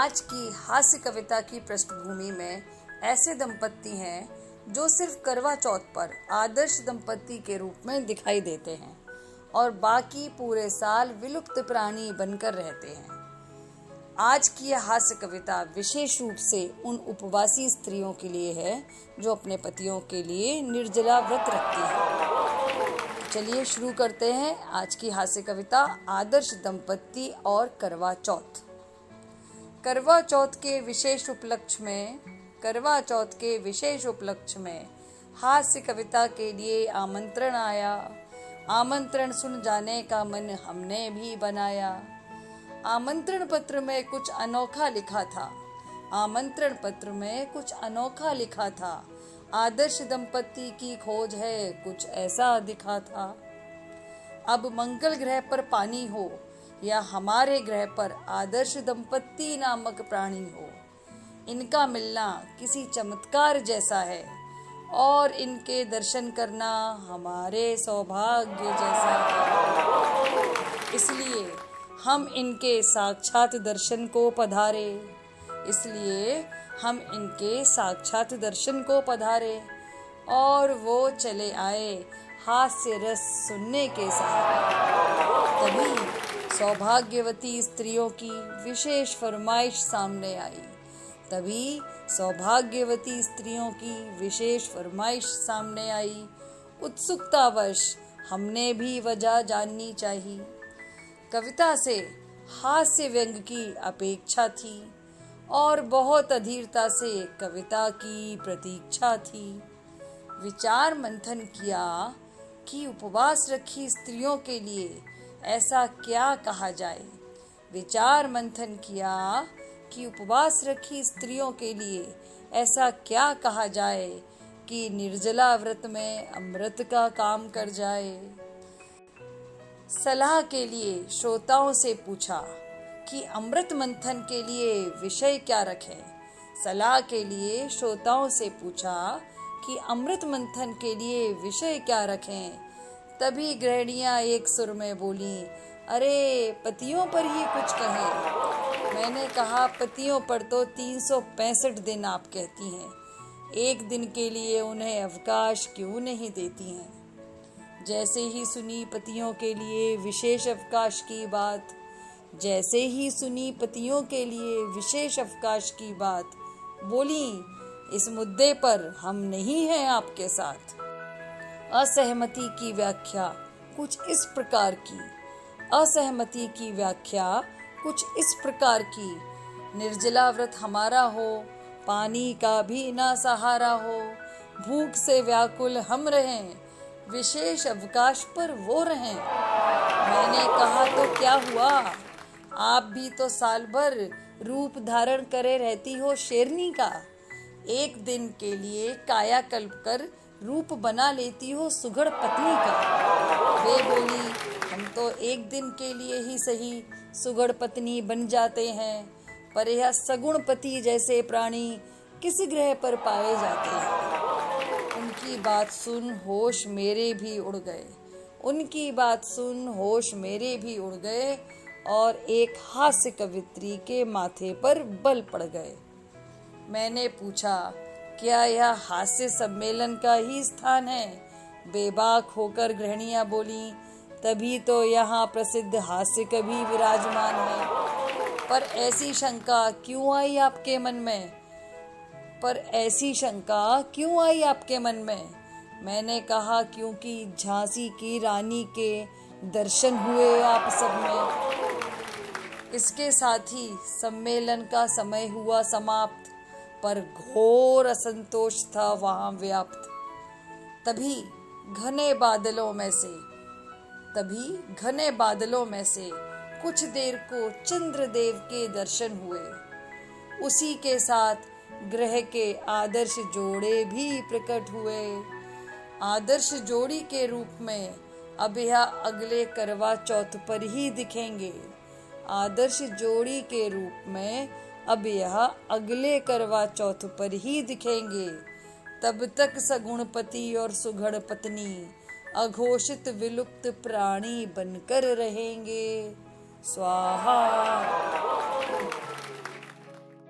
आज की हास्य कविता की पृष्ठभूमि में ऐसे दंपत्ति हैं जो सिर्फ करवा चौथ पर आदर्श दंपत्ति के रूप में दिखाई देते हैं और बाकी पूरे साल विलुप्त प्राणी बनकर रहते हैं। आज की यह हास्य कविता विशेष रूप से उन उपवासी स्त्रियों के लिए है जो अपने पतियों के लिए निर्जला व्रत रखती हैं। चलिए शुरू करते हैं आज की हास्य कविता आदर्श दंपत्ति और करवा चौथ। करवा चौथ के विशेष उपलक्ष्य में हास्य कविता के लिए आमंत्रण आया। आमंत्रण सुन जाने का मन हमने भी बनाया। आमंत्रण पत्र में कुछ अनोखा लिखा था। आदर्श दंपत्ति की खोज है, कुछ ऐसा दिखा था। अब मंगल ग्रह पर पानी हो या हमारे ग्रह पर आदर्श दंपत्ति नामक प्राणी हो, इनका मिलना किसी चमत्कार जैसा है और इनके दर्शन करना हमारे सौभाग्य जैसा है। इसलिए हम इनके साक्षात दर्शन को पधारे और वो चले आए हास्य रस सुनने के साथ। तभी सौभाग्यवती स्त्रियों की विशेष फरमाइश सामने आई। उत्सुकतावश हमने भी वजह जाननी चाहिए। कविता से हास्य व्यंग की अपेक्षा थी और बहुत अधीरता से कविता की प्रतीक्षा थी। विचार मंथन किया कि उपवास रखी स्त्रियों के लिए ऐसा क्या कहा जाए कि निर्जला व्रत में अमृत का काम कर जाए। सलाह के लिए श्रोताओं से पूछा कि अमृत मंथन के लिए विषय क्या रखें। तभी गृहिणियां एक सुर में बोली, अरे पतियों पर ही कुछ कहें। मैंने कहा, पतियों पर तो 365 दिन आप कहती हैं, एक दिन के लिए उन्हें अवकाश क्यों नहीं देती हैं। जैसे ही सुनी पतियों के लिए विशेष अवकाश की बात, बोली, इस मुद्दे पर हम नहीं हैं आपके साथ। असहमति की व्याख्या कुछ इस प्रकार की, निर्जला व्रत हमारा हो, पानी का भी ना सहारा हो, भूख से व्याकुल हम रहें, विशेष अवकाश पर वो रहें। मैंने कहा, तो क्या हुआ, आप भी तो साल भर रूप धारण करे रहती हो शेरनी का, एक दिन के लिए कायाकल्प कर रूप बना लेती हो सुघड़ पत्नी का। वे बोली, हम तो एक दिन के लिए ही सही सुघड़ पत्नी बन जाते हैं, पर यह सगुण पति जैसे प्राणी किस ग्रह पर पाए जाते हैं। उनकी बात सुन होश मेरे भी उड़ गए और एक हास्य कवित्री के माथे पर बल पड़ गए। मैंने पूछा, क्या यह हास्य सम्मेलन का ही स्थान है? बेबाक होकर गृहिणियां बोली, तभी तो यहाँ प्रसिद्ध हास्य कवि विराजमान है। पर ऐसी शंका क्यों आई आपके मन में? मैंने कहा, क्योंकि झांसी की रानी के दर्शन हुए आप सब में। इसके साथ ही सम्मेलन का समय हुआ समाप्त, पर घोर असंतोष था वहां व्याप्त। तभी घने बादलों में से कुछ देर को चंद्रदेव के दर्शन हुए। उसी के साथ ग्रह के आदर्श जोड़े भी प्रकट हुए। आदर्श जोड़ी के रूप में अब यह अगले करवा चौथ पर ही दिखेंगे। तब तक सगुण पति और सुघड़ पत्नी अघोषित विलुप्त प्राणी बनकर रहेंगे। स्वाहा।